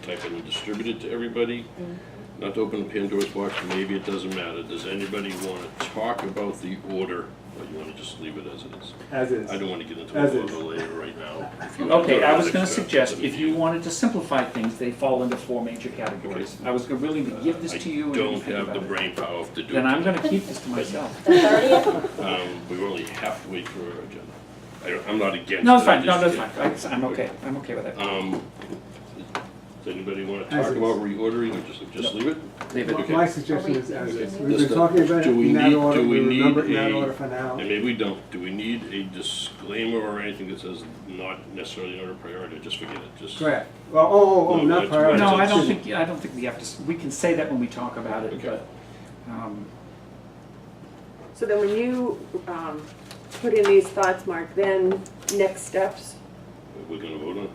retype it and distribute it to everybody. Not to open Pandora's box, maybe it doesn't matter. Does anybody want to talk about the order, or you want to just leave it as it is? As is. I don't want to get into As a is. order later right now. If you want to Okay, go I to was the gonna next step, suggest, that'd if be you fine. wanted to simplify things, they fall into 4 major categories. I was willing to give this to you. I and you don't think have about the it. brain power to do it. Then I'm gonna keep this to myself. The 30th? We're only halfway through our agenda. I'm not against it. No, it's fine, I'm no, just that's fine, I'm okay with that. Does anybody want to As talk is. about reordering, or just leave it? Leave it. Okay. My suggestion is as is. We've Just, been talking about it do we in that need- order, do we we need remember it in that a- order for now. And maybe we don't. Do we need a disclaimer or anything that says not necessarily an order of priority, or just forget it? Just Correct. Well, No, not that's priority. No, I Right. don't think we have to, we can say that when we talk about it, Okay. but, So then when you put in these thoughts, Mark, then next steps, we're going to vote on.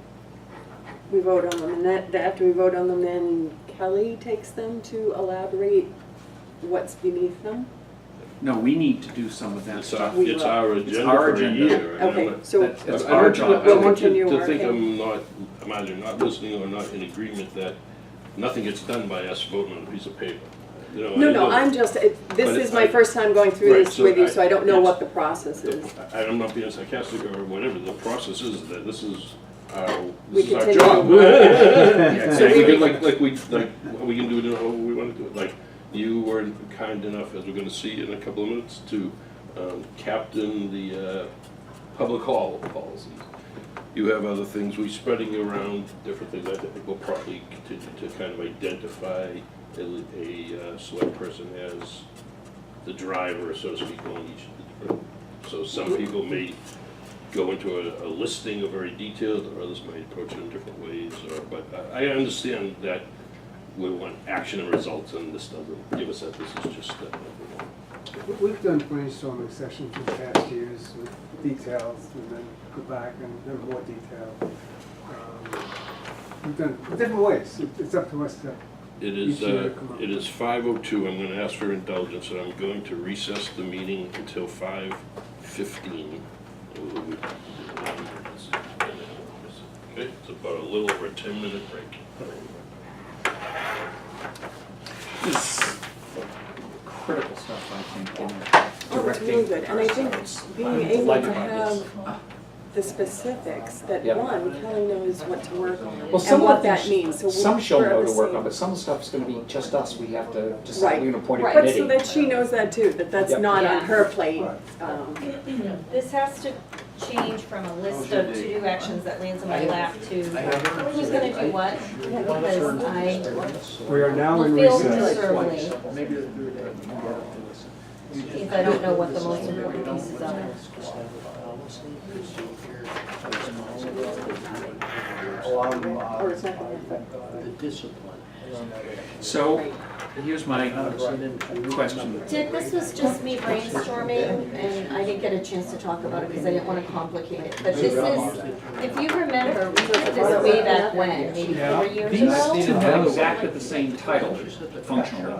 we vote on them, and that after we vote on them, then Kelly takes them to elaborate what's beneath them? no, we need to do some of that It's stuff. our, it's our agenda our for a agenda. year. and I'm Okay, not- so That's I our want you to- job. I want you Continue to think working. I'm either not listening or not in agreement that nothing gets done by us voting on a piece of paper. You know, I No, don't- I'm just, this But is it's my like- first time going through Right, this so with you, so I don't know yes. what the process is. I'm not being sarcastic or whatever, the process is that this is our, We this is our continue. job. So So we- we can, like we can do it, how we wanna do it, like, you were kind enough, as we're gonna see in a couple of minutes, to captain the public hall policies. You have other things, we're spreading around different things, I think we'll probably continue to kind of identify a select person as the driver, so to speak, on each of the different. So some people may go into a listing of very detailed, or others may approach it in different ways, but I understand that we want action and results, and this doesn't give us that, this is just that. We've done brainstorming sessions in past years with details, and then go back and have more detail. We've done different ways. It's up to us to. It is, Each year come up. it is 5:02, I'm gonna ask for indulgence, and I'm going to recess the meeting until 5:15. Okay, it's about a little over a 10-minute break. This critical stuff, I think, in Oh, it's really good, and I think ourselves. being I'm able delighted to by this. have the specifics, that Yep. one, Kelly knows what to work on, Well, some and of what the that things- means, so Some she'll we're know on to the work same- on, but some stuff's gonna be just us, we have to decide, Right. we're gonna appoint a Right. But so committee. that she knows that too, that that's Yep. not on Yeah. her plate. This has to change from a list of to-do actions that lands in my lap to who's gonna do what, because I We are now will in feel recess. miserably if I don't know what the most important pieces are. Or it's not gonna happen. So, here's my question. Dick, this was just me brainstorming, and I didn't get a chance to talk about it because I didn't want to complicate it. But this is, if you remember, we did this way back when, maybe 4 years These ago. two have exactly the same title functionally,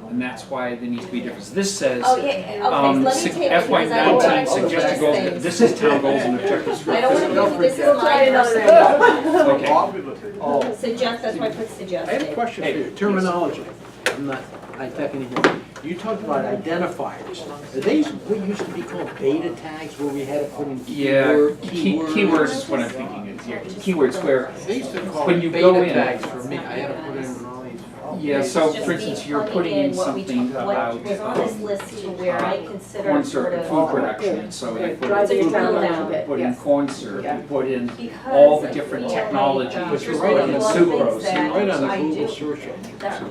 and that's why there needs to be a difference. This says, Oh, yeah, okay, let me take it FY because I don't want 19 to suggested goals, this is town goals and objectives for I don't want to fiscal. do this is Try my another personal. Okay, Suggest, that's why I put I have a suggested. question for you, terminology. I'm not attacking anything. You talked about identifiers. Are these what used to be called beta tags where we had to put in yeah, keywords? keywords is what I'm thinking is, yeah, keywords where, They used to call when it you go beta in- tags for me. I had to put in all these. yeah, so Just for me instance, you're plugging putting in what we something talked- about what was on this list to where I consider corn sort syrup, of. food production, so you put Driving in it down a Drill little down. bit, put in yes. corn syrup, Yeah. you put in Because all the I different feel like, technologies, But you're you right put on in the sucrose, that You're right on the I Google do. search That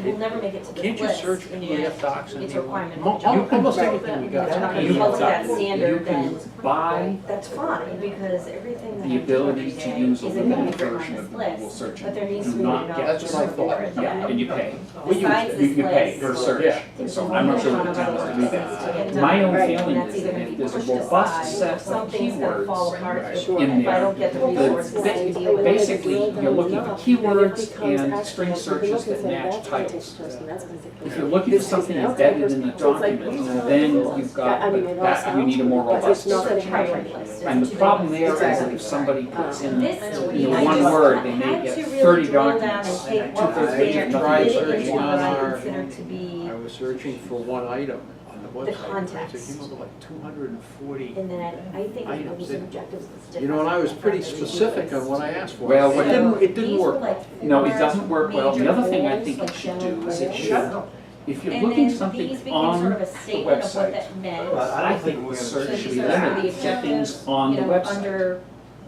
will never make it to the Can't you list, search and PDF yet docs? it's a requirement. Almost everything we got. If you hold to that you standard, then can buy that's fine, because everything that the I'm doing ability to today use a isn't gonna limited be written version on of this the Google list, search but there engine. needs Do to be not enough get That's what I thought. for it. Yeah. and you pay. besides You this pay for list. search. So I'm not sure what the town wants to do that. My own feeling is that if there's a robust set of Something's gonna fall keywords apart Sure. in if I there, don't get the resources to deal with it. basically, you're looking for keywords and string searches that match titles. If you're looking for something embedded in the document, then you've got, that, you need a more robust It's search. a priority list. And the problem there is that if somebody puts in, This, you know, I one just word, they had may to get really 30 drill down documents, and take what was 2/3 there of and nothing. fit it Searching into what on I our- consider to be, I was searching for one item on the website. context. It came up with like 240. and then I think it Items was that- objectives was different. You know, and I was pretty specific on what I asked for. Well, what- It didn't These were work. like No, it four doesn't work well. The major other thing I goals, think you like should general do is it goals. should, if you're And looking then something these became on sort of a the statement of what website, that meant. I think the search So should these be are sort of the limited to things objectives, on the you know, website. under,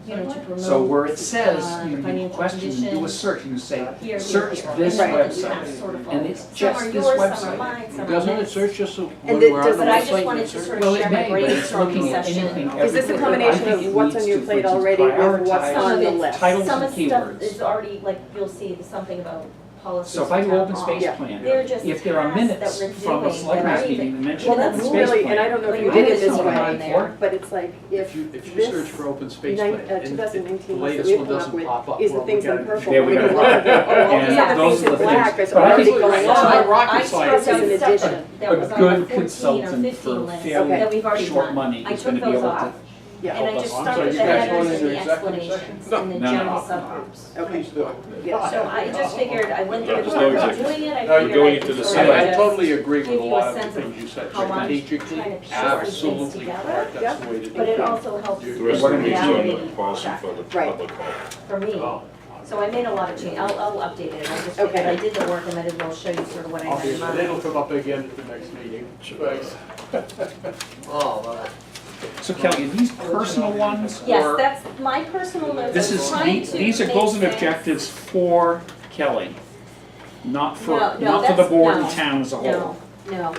you know, to promote. So where it says, you financial question, you do a condition, search, and you say, here, search here, this and then the website. tabs sort of And fall. it's Some just are this yours, some are website. mine, some are Doesn't it his. search just when And we're on does the it- But I just website? wanted it to searches? sort Well, of it share my may, but it's looking brainstorming at session. anything Is this a everywhere. combination I think of it what's needs on your to, plate for instance, already with what's prioritize on the Some of list? titles Some and of the stuff keywords. is already, like, you'll see something about policies. So if I for do town open hall. space Yeah. plan, They're just if there are tasks minutes that we're from a doing selectmen's that aren't meeting even- that mention Well, open that's space really, plan. and I don't know if Like, you I did it did this something way, on there. but it's like, if If you this search for open space nine- plan, and 2019 the list that latest we one come up doesn't with pop up. is the well, we things in gotta- purple. There we We go. can look at, oh, all And these other those things are in the black things. that's But I already think going it's not on. rocket I science. took As an those stuff addition. that A was on good the 14 or consultant 15 for list fairly that we've already short done. money I is gonna took be those able off, to Yeah, and I just I'm stuck sorry, with you the guys headers going and into the executive explanations session? and the No, no, general no. subgroups. okay. Please do. Yeah. So I just figured, I went through Yeah, the just no protocol of executive. doing it, I No, you're figured going I into could the sort Senate. of I just totally agree with give a you lot a of the sense of things you said. how I'm Strategically, trying to piece things absolutely together. correct, that's the way to do But it. it also helps The rest of the meeting's on reality the policy check for the Right. public hall. for me. So I made a lot of change, I'll update it, I just figured Okay. I did the work and might as well show you sort of what I had in And it'll mind. come up again at the next meeting. Thanks. So Kelly, are these personal ones? Yes, or- that's my personal notes, This I'm is, trying to these are goals and make sense. objectives for Kelly, not for, No, no, not for the that's- board and no, town as a whole. No, no.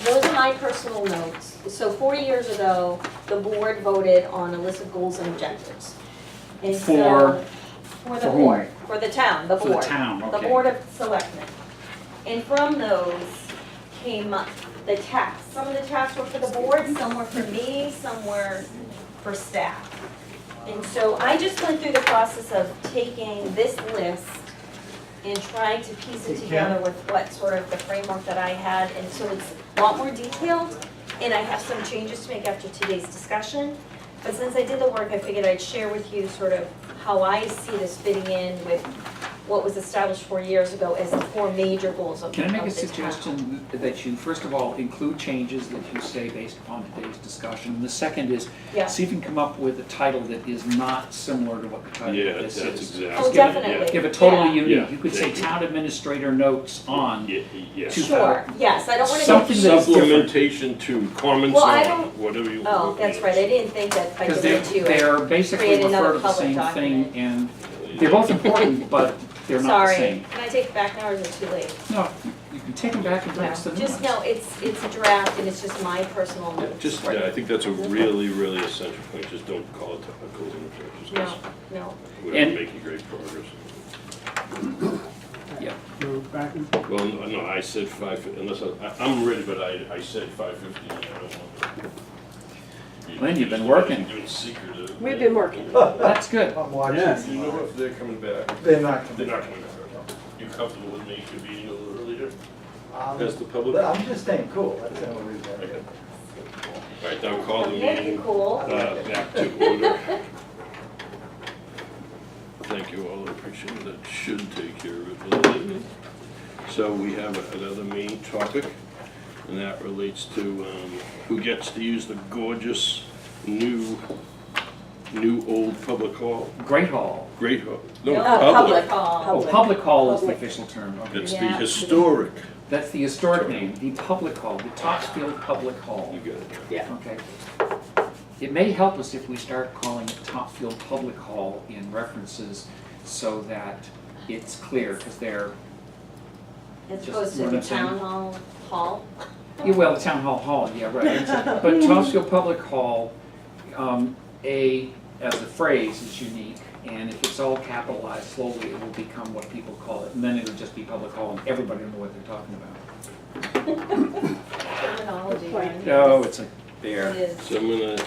Those are my personal notes. So 40 years ago, the board voted on a list of goals and objectives. And so, For- for the for whom? board, for the town, the For the board. town, The okay. Board of Selectmen. And from those came the tasks. Some of the tasks were for the board, some were for me, some were for staff. And so I just went through the process of taking this list and trying to piece it together with what sort of the framework that I had. And so it's a lot more detailed, and I have some changes to make after today's discussion. But since I did the work, I figured I'd share with you sort of how I see this fitting in with what was established 4 years ago as the 4 major goals of the Can I town. make a suggestion that you, first of all, include changes that you say based upon today's discussion? And the second is, Yeah. see if you can come up with a title that is not similar to what the title Yeah, of that's this is. exactly. Oh, give it- definitely. Give it totally Yeah. unique. Yeah, You could say thank you. town administrator notes on. Yeah, yeah. Two- Sure, yes, I don't want to Something that is different. Supplementation to comments Well, I on, don't- whatever you. Oh, that's right, I didn't think that I Because could do it. they're basically create another refer to the public same document. thing, and they're both important, but they're not the Sorry, same. can I take it back now or is it too late? No, you can take them back and bring us the new ones. Just, no, it's a draft and it's just my personal Yeah, notes. just, yeah, I think that's a really, really essential point, just don't call it technical and objectives, No, 'cause no. we're And- making great progress. Go back and, Well, no, I said 5, unless, I'm ready, but I said 5:50, I don't want to. Lynn, you've been working. Doing secretive. We've been working. That's good. I'm watching. yes. You know if they're coming back? They're not They're coming. not coming back. You comfortable with me convening a little earlier, Um, as the public? but I'm just staying cool, that's the only reason. Okay. All right, now call the Make meeting it cool. back to order. Thank you all, I appreciate it. That should take care of it, doesn't it? So we have another main topic, and that relates to who gets to use the gorgeous new old public hall, Great Hall. great hall, no, No, public. hall. Oh, public hall is the Public. official term. Okay. It's the Yeah. historic, That's the historic name, the public hall, the Topsfield Public Hall. you got it. Yeah. Okay. It may help us if we start calling it Topsfield Public Hall in references so that it's clear, because they're, As Just opposed to what the I'm saying. town hall. yeah, well, Town Hall, yeah, right. But Topsfield Public Hall, as a phrase is unique, And if it's all capitalized, slowly it will become what people call it, and then it'll just be public hall and everybody will know what they're talking about. Terminology, right? No, it's a It bear. is. So I'm gonna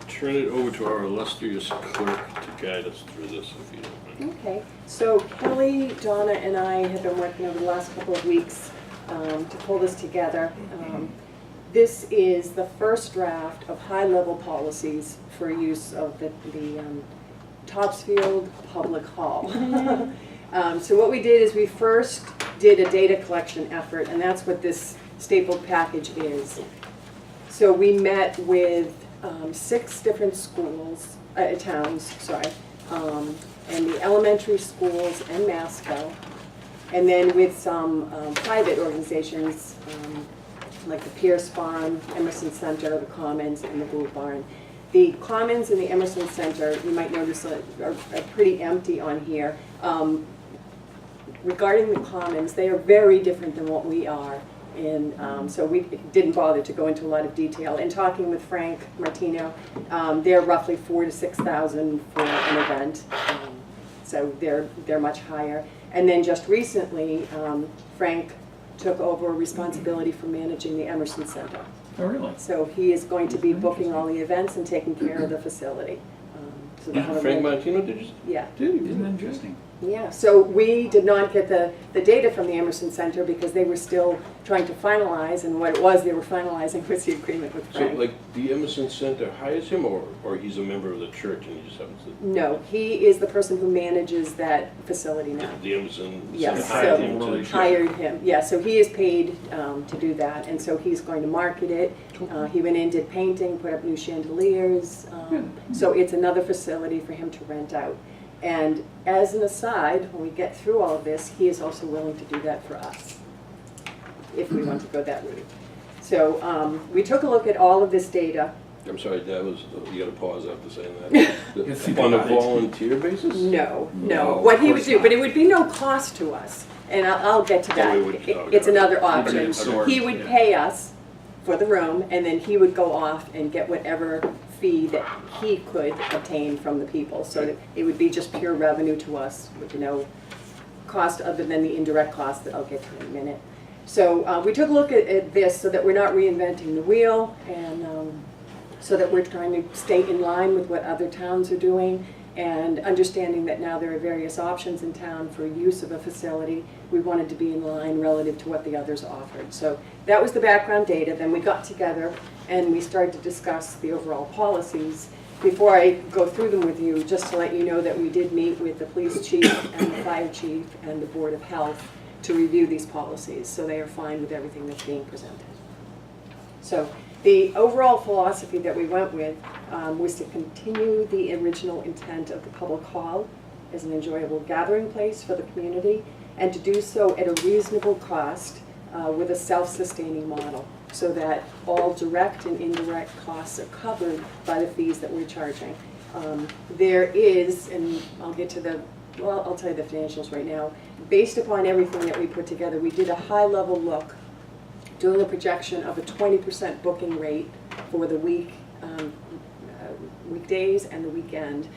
turn it over to our illustrious clerk to guide us through this, if you don't mind. Okay, so Kelly, Donna, and I have been working over the last couple of weeks to pull this together. This is the first draft of high-level policies for use of the Topsfield Public Hall. So what we did is we first did a data collection effort, and that's what this stapled package is. So we met with 6 different schools, towns, sorry, and the elementary schools and Masco, and then with some private organizations like the Pierce Farm, Emerson Center, the Commons, and the Gould Barn. The Commons and the Emerson Center, you might notice, are pretty empty on here. Regarding the Commons, they are very different than what we are. And so we didn't bother to go into a lot of detail. In talking with Frank Martino, they're roughly 4,000 to 6,000 for an event. So they're much higher. And then just recently, Frank took over responsibility for managing the Emerson Center. Oh, really? So he is going to be booking all the events and taking care of the facility. So they'll have a Frank really- Martino, did you? Yeah. Isn't that interesting? Yeah, so we did not get the data from the Emerson Center because they were still trying to finalize, and what it was they were finalizing was the agreement with So Frank. like the Emerson Center hires him, or he's a member of the church and he just happens to? No, he is the person who manages that facility now. The Emerson Yes, Center hired so him to? hired him, yeah, so he is paid to do that, and so he's going to market it. He went in, did painting, put up new chandeliers, so it's another facility for him to rent out. And as an aside, when we get through all of this, he is also willing to do that for us, if we want to go that route. So we took a look at all of this data. I'm sorry, that was, you gotta pause after saying that. On a volunteer basis? No, No, what he of would course do, not. but it would be no cost to us, and I'll get to that. we would- It's another option. absorb, He would yeah. pay us for the room, and then he would go off and get whatever fee that he could obtain from the people. So that it would be just pure revenue to us with no cost other than the indirect cost that I'll get to in a minute. So we took a look at this so that we're not reinventing the wheel, and so that we're trying to stay in line with what other towns are doing, and understanding that now there are various options in town for use of a facility. We wanted to be in line relative to what the others offered. So that was the background data. Then we got together and we started to discuss the overall policies. Before I go through them with you, just to let you know that we did meet with the police chief and the fire chief and the Board of Health to review these policies, so they are fine with everything that's being presented. So the overall philosophy that we went with was to continue the original intent of the public hall as an enjoyable gathering place for the community, and to do so at a reasonable cost with a self-sustaining model, so that all direct and indirect costs are covered by the fees that we're charging. There is, and I'll get to I'll tell you the financials right now. Based upon everything that we put together, we did a high-level look, doing a projection of a 20% booking rate for the weekdays and the weekend.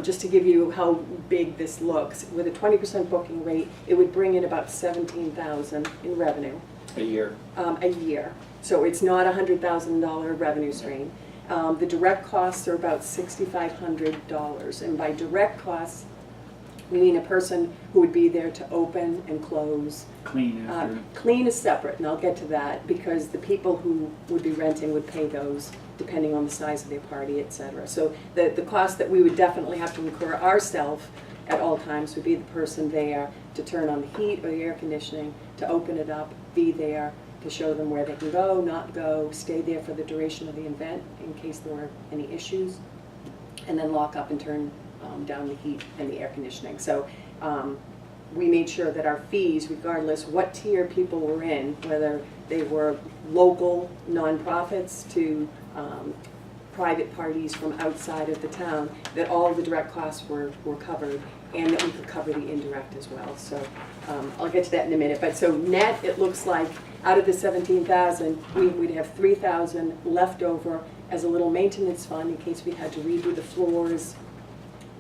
Just to give you how big this looks, with a 20% booking rate, it would bring in about $17,000 in revenue A year. a year. So it's not a $100,000 revenue stream. The direct costs are about $6,500, and by direct costs, we mean a person who would be there to open and close. Clean after. Clean is separate, and I'll get to that, because the people who would be renting would pay those depending on the size of their party, etc. So the cost that we would definitely have to incur ourselves at all times would be the person there to turn on the heat or the air conditioning, to open it up, be there, to show them where they can go, not go, stay there for the duration of the event in case there were any issues, and then lock up and turn down the heat and the air conditioning. So we made sure that our fees, regardless what tier people were in, whether they were local nonprofits to private parties from outside of the town, that all the direct costs were covered, and that we could cover the indirect as well. So I'll get to that in a minute. But so net, it looks like out of the $17,000, we'd have $3,000 left over as a little maintenance fund in case we had to redo the floors,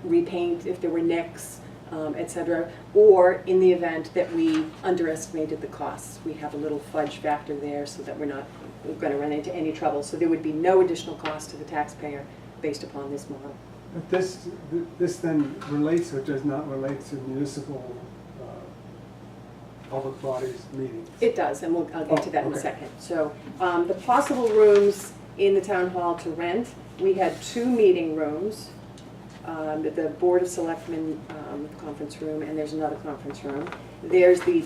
repaint if there were nicks, et cetera, or in the event that we underestimated the costs. We have a little fudge factor there so that we're not going to run into any trouble. So there would be no additional cost to the taxpayer based upon this model. But this then relates or does not relate to municipal public bodies meetings? It does, and I'll get to that in a Okay. second. So the possible rooms in the town hall to rent, we had 2 meeting rooms. The Board of Selectmen conference room, and there's another conference room. There's the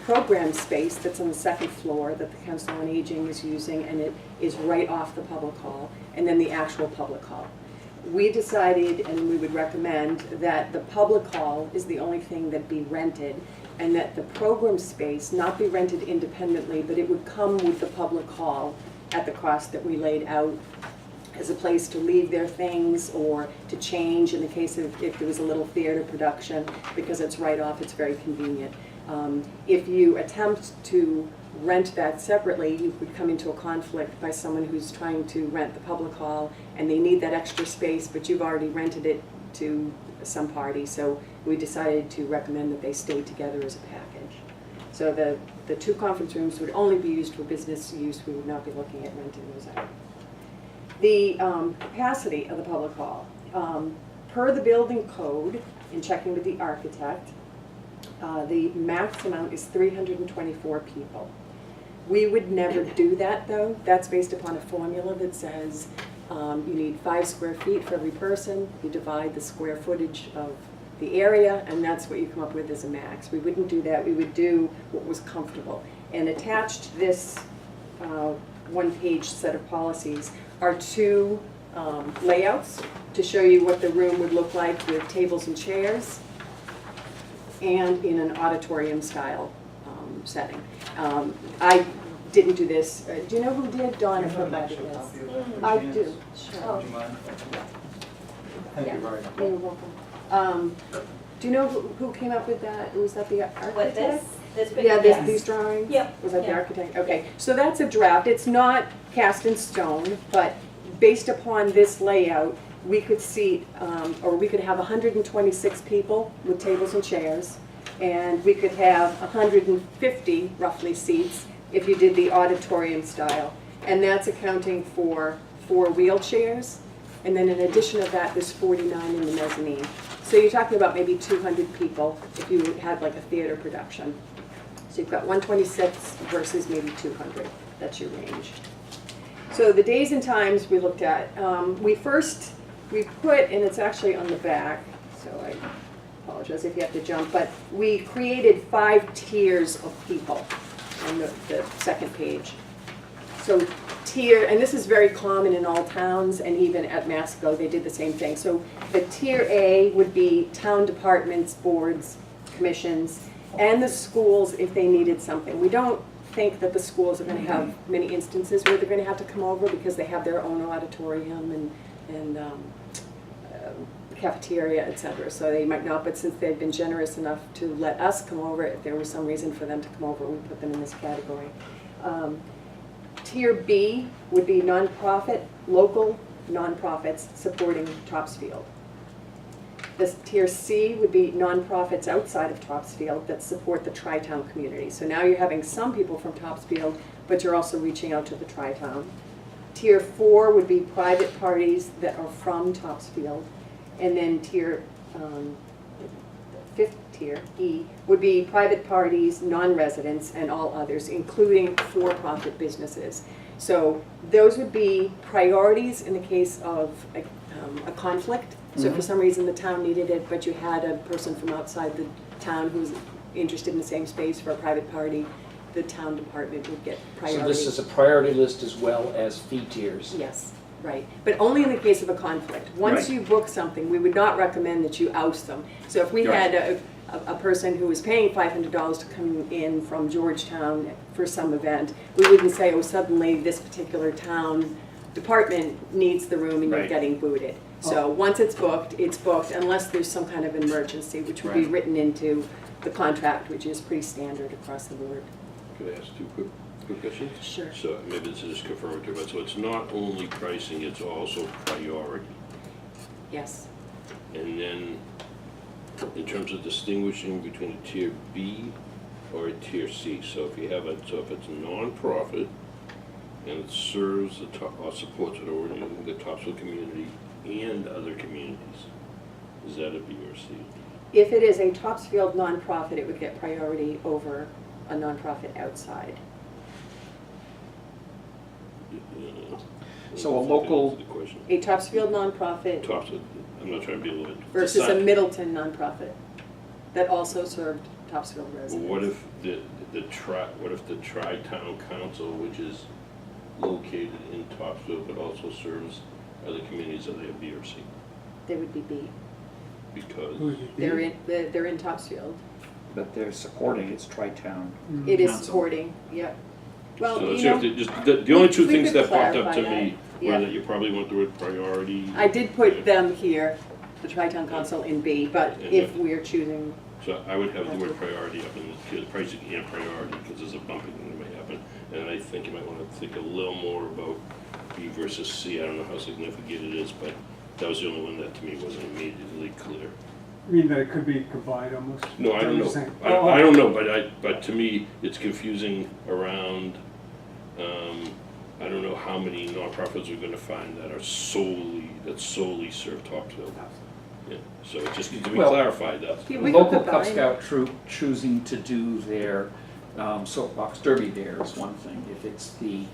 program space that's on the 2nd floor that the Council on Aging is using, and it is right off the public hall, and then the actual public hall. We decided, and we would recommend, that the public hall is the only thing that be rented, and that the program space not be rented independently, but it would come with the public hall at the cost that we laid out as a place to leave their things or to change in the case of if there was a little theater production, because it's right off, it's very convenient. If you attempt to rent that separately, you could come into a conflict by someone who's trying to rent the public hall and they need that extra space, but you've already rented it to some party. So we decided to recommend that they stay together as a package. So the 2 conference rooms would only be used for business use. We would not be looking at renting those out. The capacity of the public hall, per the building code, in checking with the architect, the max amount is 324 people. We would never do that, though. That's based upon a formula that says you need 5 square feet for every person. You divide the square footage of the area, and that's what you come up with as a max. We wouldn't do that. We would do what was comfortable. And attached to this one-page set of policies are 2 layouts to show you what the room would look like with tables and chairs and in an auditorium style setting. I didn't do this. Do you know who did? Donna provided this. I do. Sure. Would you mind? Thank you very much. You're welcome. Do you know who came up with that? Was that the architect? What, this Yeah, yes. these drawings? Yep. Was that the Yeah. architect? Okay, so that's a draft. It's not cast in stone, but based upon this layout, we could seat, or we could have 126 people with tables and chairs, and we could have 150 roughly seats if you did the auditorium style. And that's accounting for 4 wheelchairs, and then in addition to that, there's 49 in the mezzanine. So you're talking about maybe 200 people if you had like a theater production. So you've got 126 versus maybe 200. That's your range. So the days and times we looked at, we put, and it's actually on the back, so I apologize if you have to jump, but we created 5 tiers of people on the 2nd page. So tier, and this is very common in all towns, and even at Masco they did the same thing. So the tier A would be town departments, boards, commissions, and the schools if they needed something. We don't think that the schools are going to have many instances where they're going to have to come over because they have their own auditorium and cafeteria, etc. So they might not, but since they've been generous enough to let us come over, if there was some reason for them to come over, we put them in this category. Tier B would be nonprofit, local nonprofits supporting Topsfield. This tier C would be nonprofits outside of Topsfield that support the Tri-Town community. So now you're having some people from Topsfield, but you're also reaching out to the Tri-Town. Tier 4 would be private parties that are from Topsfield. And then tier, 5th tier, E, would be private parties, non-residents, and all others, including for-profit businesses. So those would be priorities in the case of a conflict. So if for some reason the town needed it, but you had a person from outside the town who's interested in the same space for a private party, the town department would get priority. So this is a priority list as well as fee tiers? Yes, right. But only in the case of a conflict. Once Right. you book something, we would not recommend that you oust them. So if we had a person who was paying $500 to come in from Georgetown for some event, we wouldn't say, oh, suddenly this particular town department needs the room and you're Right. getting booted. So once it's booked, unless there's some kind of emergency, which would be Right. written into the contract, which is pretty standard across the board. Could I ask 2 quick questions? Sure. So maybe this is confirmatory, but so it's not only pricing, it's also priority. Yes. And then, in terms of distinguishing between a tier B or a tier C, so if you have a, so if it's a nonprofit and it serves the top, or supports it over the Topsfield community and other communities, is that a B or C? If it is a Topsfield nonprofit, it would get priority over a nonprofit outside. So a local- The question. A Topsfield nonprofit Topsfield, I'm not trying to be a little bit. versus a Decide. Middleton nonprofit that also served Topsfield Well, residents. what if the Tri-Town Council, which is located in Topsfield but also serves other communities, are they a B or C? They would be B. Because, Who would it be? They're in Topsfield. But they're supporting, it's Tri-Town. It is Council. supporting, yep. Well, so you let's know, have to just, the only two we things could that popped up clarify to me that, were yeah. that you probably want the word priority. I did put them here, the Tri-Town Council in B, but if we're choosing, So I would have the word priority up in the pricing and priority, because there's a bumping that may happen. And I think you might want to think a little more about B versus C. I don't know how significant it is, but that was the only one that to me wasn't immediately clear. I mean that it could be combined almost? No, I don't know. Saying- I don't know, but to me, it's confusing around, I don't know how many nonprofits we're gonna find that solely serve Topsfield. Yeah, so it just needs to be Well, clarified, that. we could Local Cub combine. Scout troop choosing to do their soapbox derby there is one thing. If it's the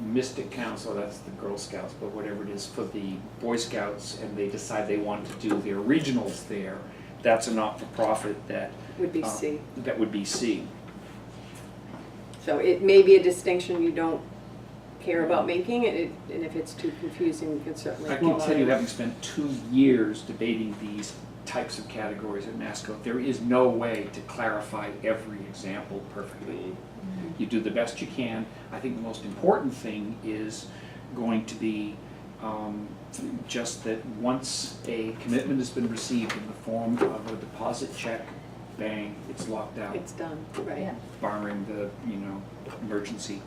Mystic Council, that's the Girl Scouts, but whatever it is for the Boy Scouts, and they decide they want to do their regionals there, that's a not-for-profit that. would be C. That would be C. So it may be a distinction you don't care about making, and if it's too confusing, we could certainly. I can tell you, combine. having spent 2 years debating these types of categories at NASCO, there is no way to clarify every example perfectly. You do the best you can. I think the most important thing is going to be just that once a commitment has been received in the form of a deposit check, bang, it's locked out, It's done, right. barring the, emergency.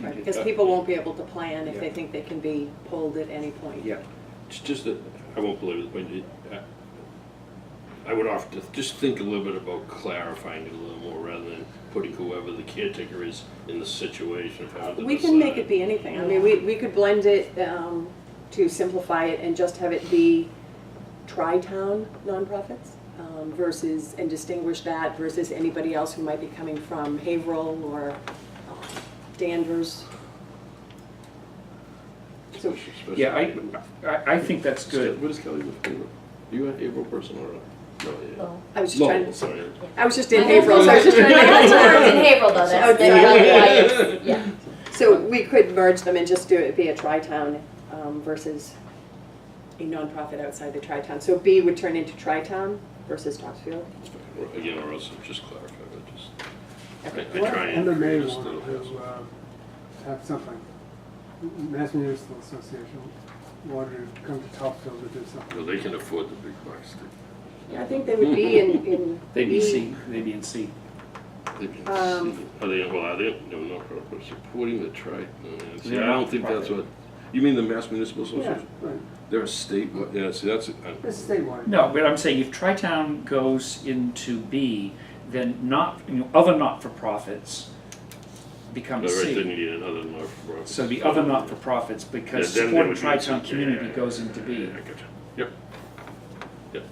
Right, because people won't be able to plan if they think they can be pulled at any point. Yeah. It's just that, I won't believe it, but I would offer to just think a little bit about clarifying it a little more rather than putting whoever the caretaker is in the situation of how to We can make decide. it be anything. I mean, we could blend it to simplify it and just have it be tri-town nonprofits versus, and distinguish that versus anybody else who might be coming from Haverhill or Danvers. So, Especially- Yeah, I think that's good. What is Kelly with Haverhill? Are you an Haverhill person or not? No, yeah. I was just trying Lowell, to, sorry. I was just in Haverhill, so I was just trying to make My it husband clear. works in Haverhill though, that's Okay. why it's, yeah. So we could merge them and just do it be a tri-town versus a nonprofit outside the tri-town. So B would turn into tri-town versus Topsfield. Or, again, or else just clarify, but just, I What try and MMA create a want still. to have something? Mass Municipal Association wanted to come to Topsfield to do something. Well, they can afford the big bucks. Yeah, I think they would be in They'd be B. C, they'd be in C. They can Um, see. Are they, well, are they, no, not supporting the see, They're I not don't think that's profit. what, you mean the Mass Municipal Yeah, Association? right. They're a state, yeah, see, that's, It's statewide. No, but I'm saying if Tri-Town goes into B, then other not-for-profits become right, then C. you need another not-for-profit. So the other not-for-profits, because Yeah, then supporting would be Tri-Town C. community Yeah, goes into B. Yeah, I gotcha. Yep. Yep.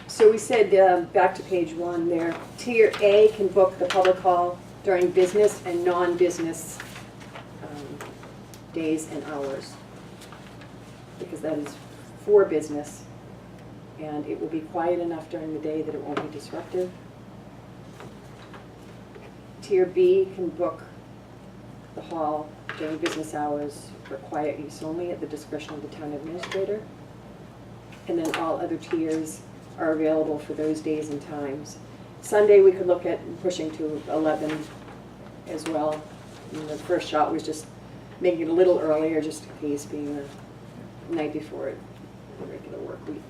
So we said, back to page 1 there, Tier A can book the public hall during business and non-business days and hours. Because that is for business, and it will be quiet enough during the day that it won't be disruptive. Tier B can book the hall during business hours for quiet use only at the discretion of the town administrator. And then all other tiers are available for those days and times. Sunday, we could look at pushing to 11 as well. And the first shot was just making it a little earlier, just in case, being the night before the regular work week.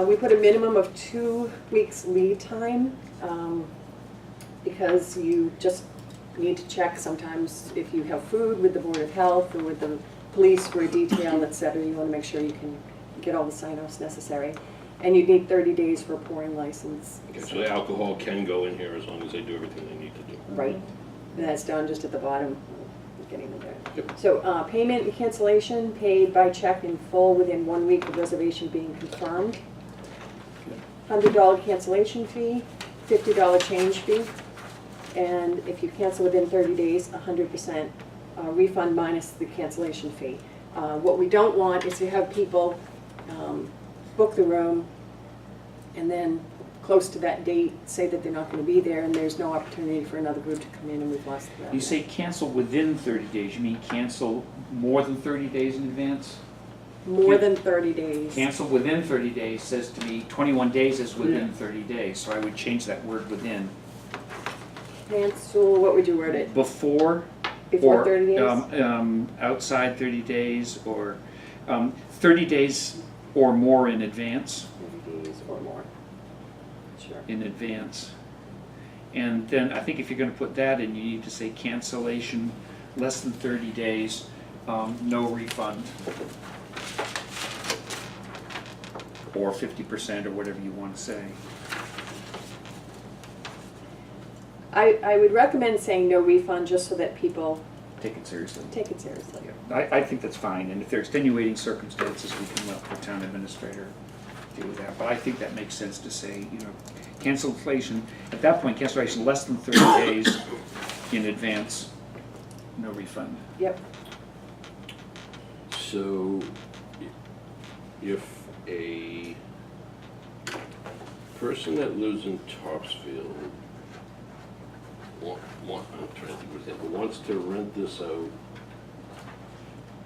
We put a minimum of 2 weeks lead time because you just need to check sometimes if you have food with the Board of Health or with the police for a detail, et cetera, you wanna make sure you can get all the sign-offs necessary. And you'd need 30 days for a pouring license. Okay, so the alcohol can go in here as long as they do everything they need to do. Right, and that's down just at the bottom, getting in there. Yep. So, payment and cancellation, paid by check in full within 1 week of reservation being confirmed. $100 cancellation fee, $50 change fee, and if you cancel within 30 days, 100% refund minus the cancellation fee. What we don't want is to have people book the room and then close to that date say that they're not going to be there and there's no opportunity for another group to come in and we've lost the You say cancel within 30 days, you mean cancel more than 30 days in advance? more than 30 days. Cancel within 30 days says to me 21 days is within Yeah. 30 days, so I would change that word within. Cancel, what would you word it? Before Before or 30 days? outside 30 days or 30 days or more in advance. 30 days or more. Sure. In advance. And then I think if you're gonna put that in, you need to say cancellation less than 30 days, no refund. Or 50% or whatever you wanna say. I would recommend saying no refund just so that people Take it seriously. take it seriously. Yeah, I think that's fine, and if there are extenuating circumstances, we can let the town administrator deal with that. But I think that makes sense to say, you know, cancellation, at that point, cancellation less than 30 days in advance, no refund. Yep. So, if a person that lives in Topsfield I'm trying to think of an example, wants to rent this out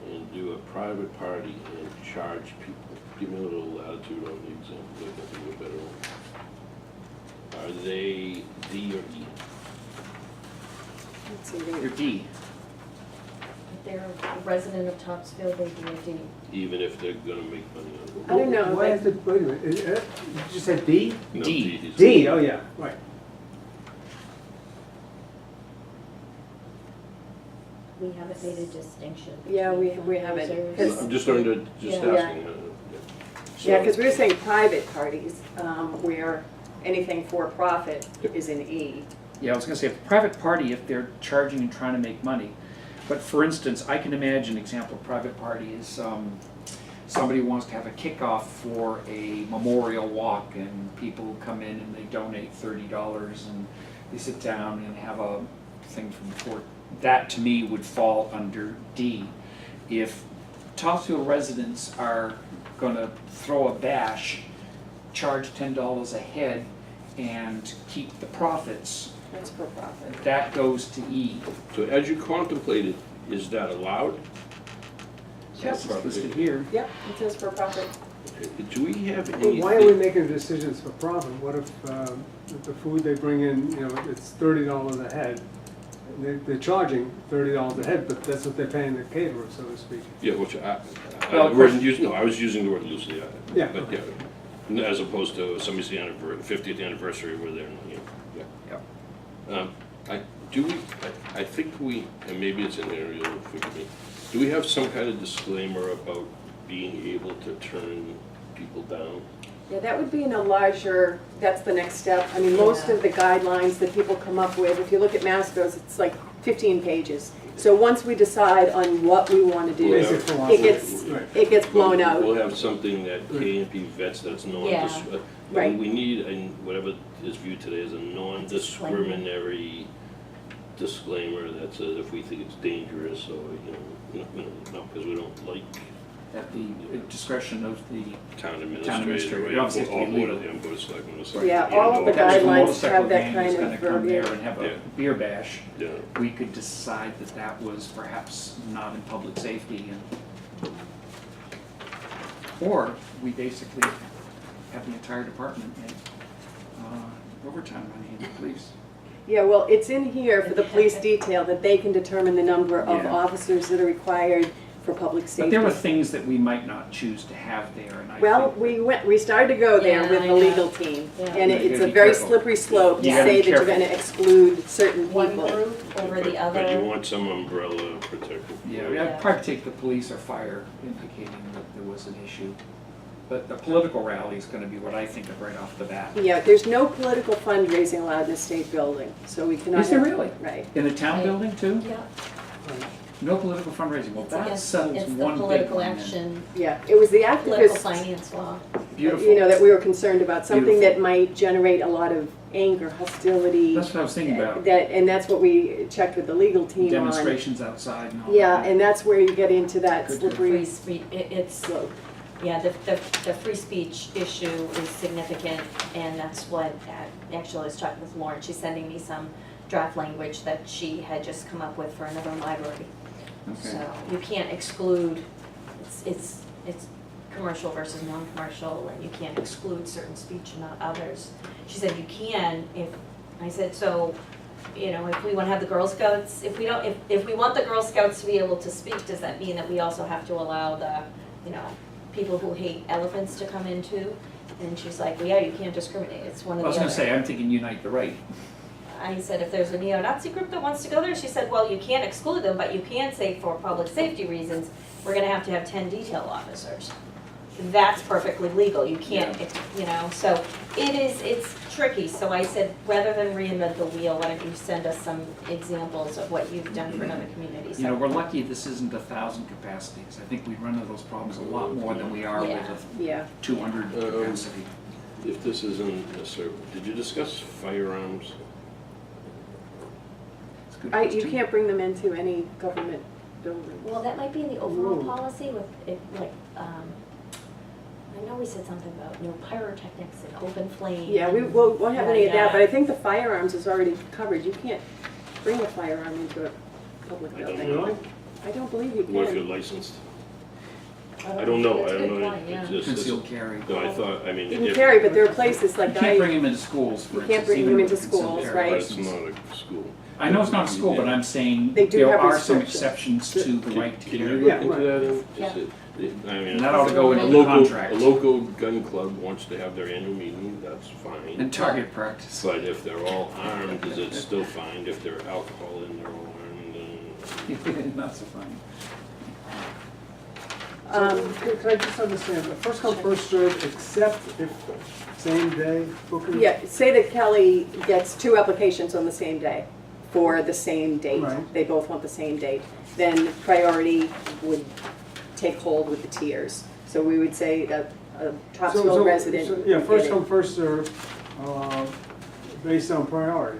and do a private party and charge people, give me a little latitude on the example, I can think of a better one. Are they D or E? Let's see, Your D, If they're a resident of Topsfield, they do a D. Even if they're gonna make money on it? I don't know, Why but- is it, wait a minute, did you say D? No, D. he's- D, oh yeah, right. We haven't made a distinction. Yeah, we between haven't, fundraisers. 'cause- I'm just starting to, just Yeah. asking. Yeah, because we were saying private parties, where anything for profit is in E. yeah, I was gonna say, if private party, if they're charging and trying to make money. But for instance, I can imagine an example of private party is, somebody wants to have a kickoff for a memorial walk and people come in and they donate $30 and they sit down and have a thing from the fort. That to me would fall under D. If Topsfield residents are gonna throw a bash, charge $10 a head and keep the profits, That's for profit. that goes to E. So as you contemplated, is that allowed? Yes, it's listed here. Yep, it says for profit. Do we have But any? why are we making decisions for profit? What if the food they bring in, you know, it's $30 a head? They're charging $30 a head, but that's what they're paying the caterer, so to speak. Yeah, which Well, of course- I was using the word loosely. Yeah. But yeah, as opposed to somebody's 50th anniversary where they're, you know, yeah. I think we, and maybe it's in there, you'll forgive me, do we have some kind of disclaimer about being able to turn people down? Yeah, that would be in a larger, that's the next step. I mean, most of the guidelines that people come up with, if you look at Masco's, it's like 15 pages. So once we decide on what we want to do, Well, Basic it philosophy. gets, Right. it gets blown out. We'll have something that KMP vets that's Yeah. Right. we need, and whatever is viewed today as a non-discriminatory disclaimer that says if we think it's dangerous or, not because we don't like At the discretion of the, town administrator, administrator. it obviously has to be Or board of- legal. Board of Selectmen or Yeah, something, all of the that was the guidelines motorcycle have that gang kind is of gonna come there verbiage. and have Yeah. a beer bash. Yeah. We could decide that that was perhaps not in public safety and, or we basically have the entire department make overtime money in the police. Yeah, well, it's in here for the police detail that they can determine the number of Yeah. officers that are required for public But safety. there were things that we might not choose to have there, and I Well, think we started to go there Yeah, with I the know. legal team. Yeah. And You it's gotta a be very careful. slippery slope to You gotta say be that you're careful. gonna exclude certain One people. group over the other. But you want some umbrella protection. yeah, Yeah. I'd probably take the police or fire indicating that there was an issue. But the political rally is gonna be what I think of right off the bat. Yeah, there's no political fundraising allowed in the state building, so we cannot. Is there have- really? Right. In the town Right. building too? Yeah, No political fundraising, well, it's that against, settles it's the one big political one then. action, Yeah, it was the political activists, finance law. Beautiful. you know, that we were concerned about, something that Beautiful. might generate a lot of anger, hostility. That's what I was thinking about, And that's what we checked with the legal team on. demonstrations outside and all that. Yeah, and that's where you get into that Good. slippery Free speech, it's, slope. yeah, the free speech issue is significant, and that's what, actually, I was talking with Lauren, she's sending me some draft language that she had just come up with for another library. Okay. So you can't exclude, it's commercial versus non-commercial, and you can't exclude certain speech and not others. She said you can if, I said, so, you know, if we wanna have the Girl Scouts, if we want the Girl Scouts to be able to speak, does that mean that we also have to allow the, you know, people who hate elephants to come in too? And she's like, well, yeah, you can't discriminate, it's one I or the was other. gonna say, I'm thinking unite the right. I said, if there's a neo-Nazi group that wants to go there, she said, well, you can't exclude them, but you can say for public safety reasons, we're gonna have to have 10 detail officers. That's perfectly legal, you can't, you know, so it's tricky, so I said, rather than reinvent the wheel, why don't you send us some examples of what you've done for another community? You know, we're lucky this isn't 1,000 capacities. I think we run into those problems a lot more than we are Yeah. with Yeah. a 200 capacity. If this isn't necessary, did you discuss firearms? It's a good You question. can't bring them into any government building. Well, that might be in the overall Ooh. policy with, it, like, I know we said something about no pyrotechnics and open flame. Yeah, we and won't have any of that, but I yada. think the firearms is already covered. You can't bring a firearm into a public I don't building. know. I don't believe you What if you're can. licensed? I don't know, That's I a don't good know. point, It's yeah. just- Concealed carry. No, I thought, I mean. You can if- carry, but there are places You like can't bring them into schools, for You instance. can't bring even them with into a concealed schools, carry right. But it's license. not a school. I know it's not a school, but I'm saying They do there have are some restrictions. exceptions to the right to Can you carry. look Yeah, into right. that? Is Yeah. I mean. And that ought to go into a the local- contract. A local gun club wants to have their annual meeting, that's fine. And target practice. But if they're all armed, is it still fine? If they're alcohol in, they're all armed, and Not so funny. Can I just understand, first come, first served, except if same day booking? Yeah, say that Kelly gets 2 applications on the same day for the same date. Right. They both want the same date. Then priority would take hold with the tiers. So we would say that a Topsfield resident. Yeah, would first get come, it. first served, based on priority.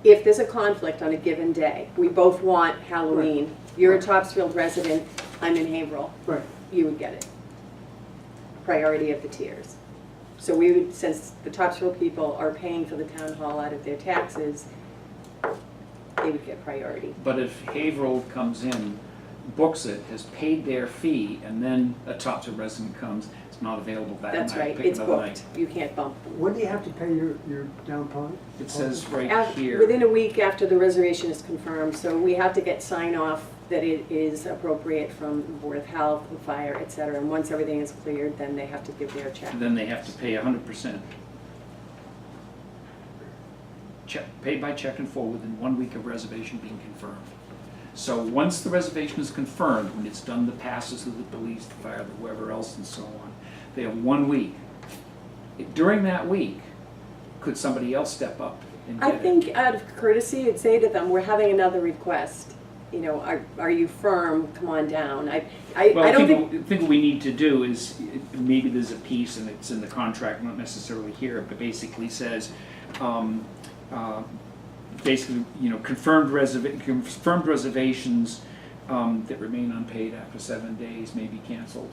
If there's a conflict on a given day, we both want Halloween, you're a Topsfield resident, I'm in Haverhill, Right. you would get it. Priority of the tiers. So we would, since the Topsfield people are paying for the town hall out of their taxes, they would get priority. But if Haverhill comes in, books it, has paid their fee, and then a Topsfield resident comes, it's not available that night, That's right, pick it's another booked, night. you can't bump. When do you have to pay your down payment? It says right here. Within a week after the reservation is confirmed, so we have to get sign off that it is appropriate from the Board of Health, and Fire, et cetera. And once everything is cleared, then they have to give their check. Then they have to pay 100%. Check, paid by check in full within 1 week of reservation being confirmed. So once the reservation is confirmed, when it's done the passes of the police, the fire, the whoever else and so on, they have 1 week. During that week, could somebody else step up and I get it? think out of courtesy, you'd say to them, we're having another request. You know, are you firm? Come on down. I Well, I don't think, think, what we need to do is, maybe there's a piece, and it's in the contract, not necessarily here, but basically says, basically, you know, confirmed reservations that remain unpaid after 7 days may be canceled,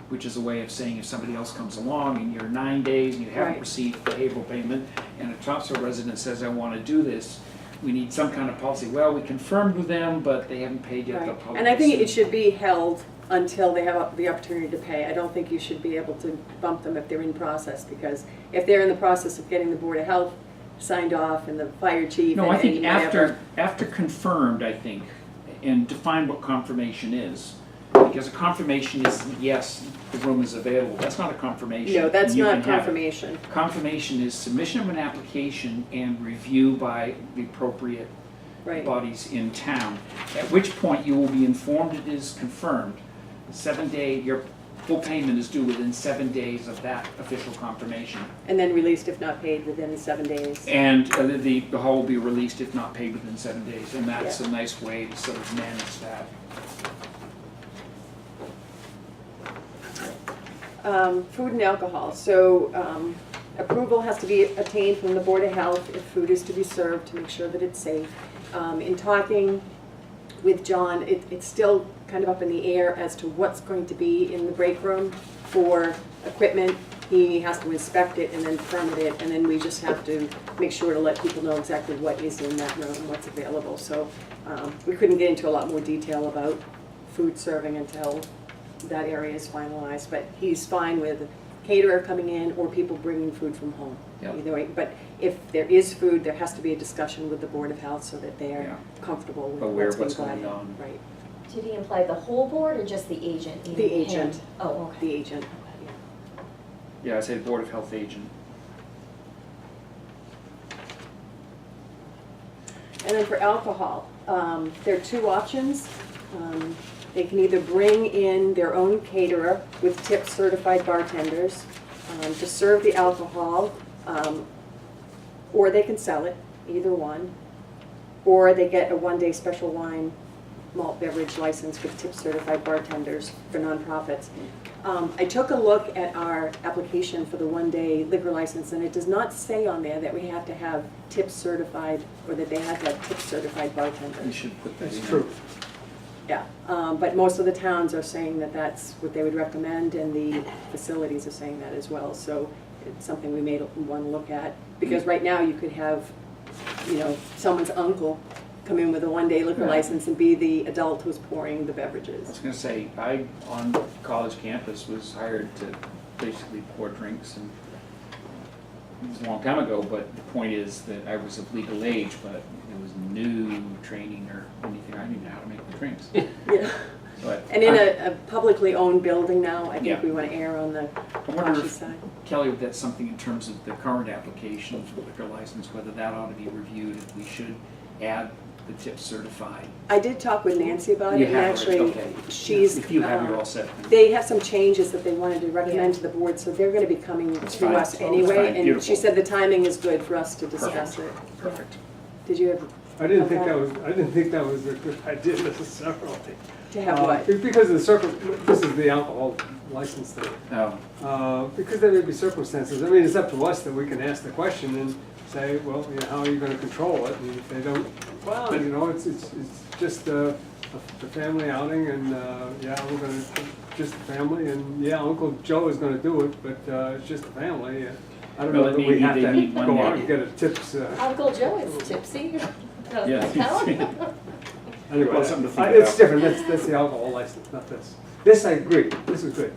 which is a way of saying if somebody else comes along and you're 9 days and you haven't Right. received behavioral payment, and a Topsfield resident says, I want to do this, we need some kind of policy. Well, we confirmed with them, but they haven't paid yet. They'll right. probably And I think sue. it should be held until they have the opportunity to pay. I don't think you should be able to bump them if they're in process, because if they're in the process of getting the Board of Health signed off and the fire chief No, and I think whatever. after confirmed, I think, and define what confirmation is. Because a confirmation is, yes, the room is available. That's not a confirmation. No, that's You not can have it. confirmation. Confirmation is submission of an application and review by the appropriate Right. bodies in town, at which point you will be informed it is confirmed. 7-day, your full payment is due within 7 days of that official confirmation. And then released if not paid within 7 days. And the hall will be released if not paid within 7 days, and that's a nice way to sort of manage that. Food and alcohol. So approval has to be obtained from the Board of Health if food is to be served to make sure that it's safe. In talking with John, it's still kind of up in the air as to what's going to be in the break room for equipment. He has to inspect it and then permit it, and then we just have to make sure to let people know exactly what is in that room, what's available. So we couldn't get into a lot more detail about food serving until that area is finalized, but he's fine with caterer coming in or people bringing food from home. Yep. Either way, but if there is food, there has to be a discussion with the Board of Health so that they're Yeah. comfortable with Aware what's of what's being brought in. going on. Right, Did he imply the whole board or just the agent? The meaning him? agent. Oh, the okay. agent. Yeah, I say Board of Health agent. And then for alcohol, there are two options. They can either bring in their own caterer with tip certified bartenders to serve the alcohol, or they can sell it, either one. Or they get a one-day special wine malt beverage license with tip certified bartenders for nonprofits. I took a look at our application for the one-day liquor license, and it does not say on there that we have to have tip certified, or that they have to have tip certified You bartenders. should put that in. That's true. Yeah, but most of the towns are saying that that's what they would recommend, and the facilities are saying that as well. So it's something we may want to look at, because right now you could have, you know, someone's uncle come in with a one-day liquor Yeah. license and be the adult who's pouring the I was beverages. gonna say, I, on college campus, was hired to basically pour drinks, and it was a long time ago, but the point is that I was of legal age, but there was no training or anything, I didn't even know how to make the drinks. Yeah. But And in a publicly owned building now, I Yeah. think we want to err on the I wonder cautious if, side. Kelly, if that's something in terms of the current application for the liquor license, whether that ought to be reviewed, if we should add the tip certified. I did talk with Nancy about You it, and have actually, already, okay. she's, If you have, you're all set. they have some changes that they wanted to recommend to the board, so they're gonna be coming That's to fine. us That's anyway. fine. And she Beautiful. said the timing is good for us to discuss it. Perfect. Did you have, I didn't think Okay. that was a good idea necessarily. to have what? Because of the this is the alcohol license thing. Oh, Because there may be circumstances, I mean, it's up to us that we can ask the question and say, well, you know, how are you gonna control it? And if they don't, well, you know, it's just a family outing, and, yeah, we're gonna, just a family, and, yeah, Uncle Joe is gonna do it, but, it's just a family. I don't know Well, that we maybe have they to need one go out day. and get a tips, Uncle Joe is tipsy. Does Yeah. that count? anyway. Well, something to think It's about. different, that's the alcohol license, not this. This I agree, this is good.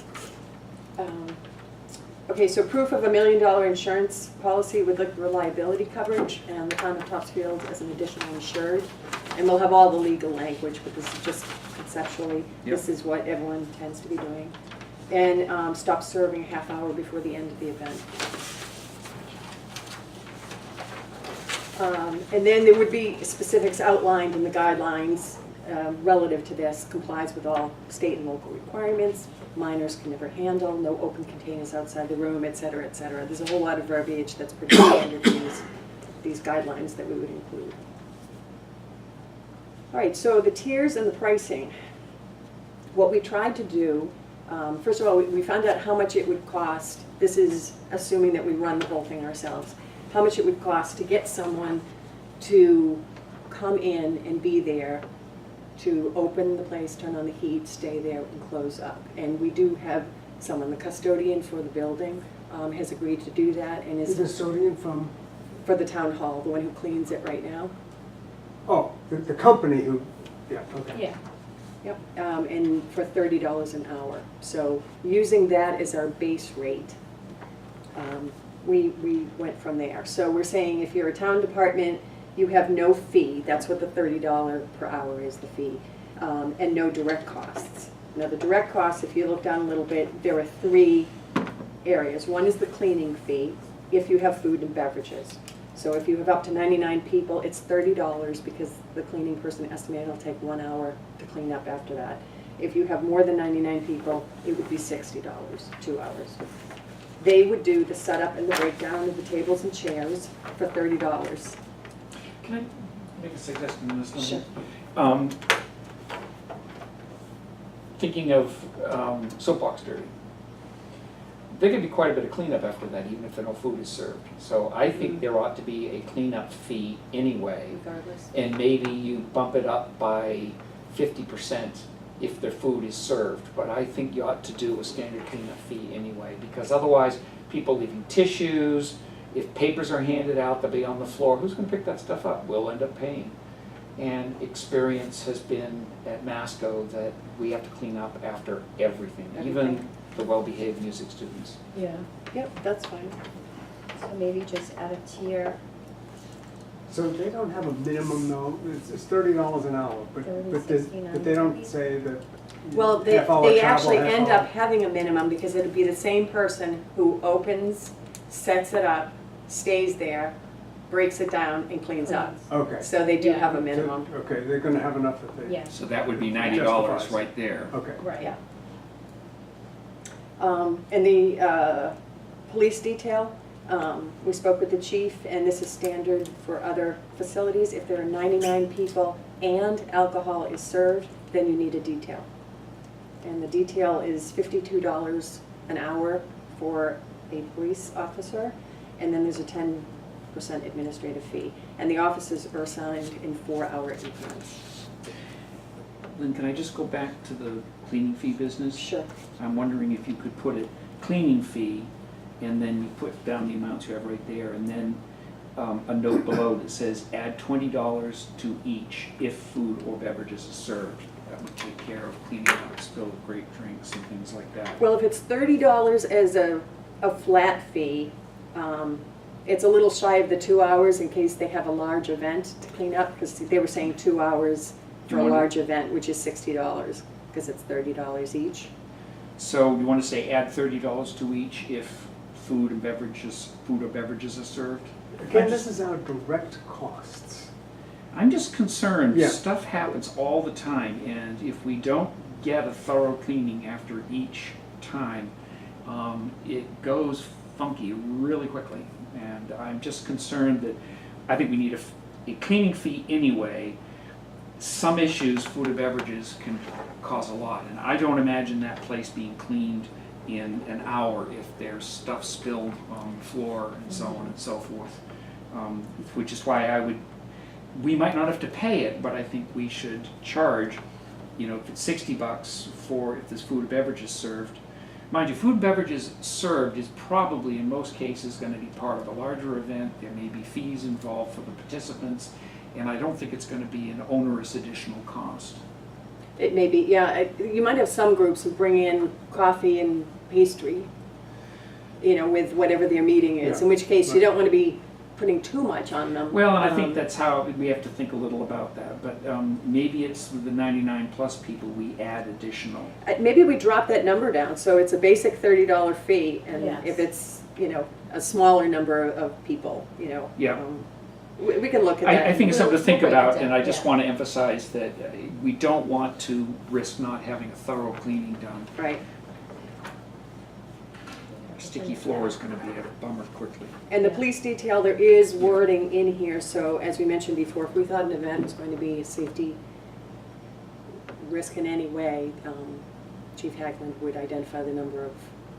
Okay, so proof of $1 million insurance policy with like reliability coverage, and the town of Topsfield as an additional insured. And we'll have all the legal language, but this is just conceptually, this is what everyone tends to be doing. And stop serving a half hour before the end of the event. And then there would be specifics outlined in the guidelines relative to this, complies with all state and local requirements, minors can never handle, no open containers outside the room, et cetera, et cetera. There's a whole lot of verbiage that's pretty standard for these guidelines that we would include. All right, so the tiers and the pricing. What we tried to do, first of all, we found out how much it would cost. This is assuming that we run the whole thing ourselves. How much it would cost to get someone to come in and be there, to open the place, turn on the heat, stay there, and close up. And we do have someone, the custodian for the building, has agreed to do that, and The is custodian from, for the town hall, the one who cleans it right now. oh, the company who, yeah, okay. Yeah. Yep, and for $30 an hour. So using that as our base rate, we went from there. So we're saying if you're a town department, you have no fee. That's what the $30 per hour is, the fee. and no direct costs. Now, the direct costs, if you look down a little bit, there are 3 areas. One is the cleaning fee, if you have food and beverages. So if you have up to 99 people, it's $30 because the cleaning person estimated it'll take 1 hour to clean up after that. If you have more than 99 people, it would be $60, 2 hours. They would do the setup and the breakdown of the tables and chairs for $30. Can I make a suggestion on this one? Sure. Thinking of soapbox dirty. There could be quite a bit of cleanup after that, even if no food is served. So I think there ought to be a cleanup fee anyway, Regardless. and maybe you bump it up by 50% if their food is served. But I think you ought to do a standard cleanup fee anyway, because otherwise people leaving tissues, if papers are handed out, they'll be on the floor. Who's gonna pick that stuff up? We'll end up paying. And experience has been at Masco that we have to clean up after everything, even the well-behaved music students. Yeah, yep, that's fine. So maybe just add a tier, So they don't have a minimum though, it's $30 an hour, 30, but 69, they don't 30. say that. Well, they half-hour travel, actually half end hour. up having a minimum because it'll be the same person who opens, sets it up, stays there, breaks it down, and cleans up. Okay. So they do Yeah. have a So- minimum. Okay, they're gonna have enough that they. yeah, So that would be $90 Justifies. right there. Okay. right. Yeah. And the police detail, we spoke with the chief, and this is standard for other facilities. If there are 99 people and alcohol is served, then you need a detail. And the detail is $52 an hour for a police officer, and then there's a 10% administrative fee. And the officers are assigned in 4-hour increments. Lynn, can I just go back to the cleaning fee business? Sure. I'm wondering if you could put it cleaning fee, and then you put down the amounts you have right there, and then a note below that says add $20 to each if food or beverages is served. That would take care of cleaning up spilled grape drinks and things like that. Well, if it's $30 as a flat fee, it's a little shy of the 2 hours in case they have a large event to clean up, because they were saying 2 hours for a You want- large event, which is $60, because it's $30 each. So you want to say add $30 to each if food or beverages are served? Again, this is our direct costs. I'm just concerned, Yeah. stuff happens all the time, and if we don't get a thorough cleaning after each time, it goes funky really quickly. And I'm just concerned that, I think we need a cleaning fee anyway. Some issues, food and beverages, can cause a lot, and I don't imagine that place being cleaned in an hour if there's stuff spilled on the floor and so on and so forth. Which is why we might not have to pay it, but I think we should charge, if it's $60 for if there's food and beverages served. Mind you, food and beverages served is probably in most cases going to be part of a larger event. There may be fees involved for the participants, and I don't think it's going to be an onerous additional cost. It may be, yeah, you might have some groups who bring in coffee and pastry, with whatever their meeting is, Yeah, in which case you right. don't want to be putting too much on them. Well, and I think that's how we have to think a little about that, but maybe it's the 99 plus people we add additional. Maybe we drop that number down, so it's a basic $30 fee, and Yes. if it's, a smaller number of people, Yeah. we can look at that. I think it's something to think We'll break it about, down, and I just yeah. want to emphasize that we don't want to risk not having a thorough cleaning done. Right, Sticky floor is going to be a bummer quickly. and the Yeah. police detail, there is wording in here, so as we mentioned before, if we thought an event was going to be a safety risk in any way, Chief Hagland would identify the number of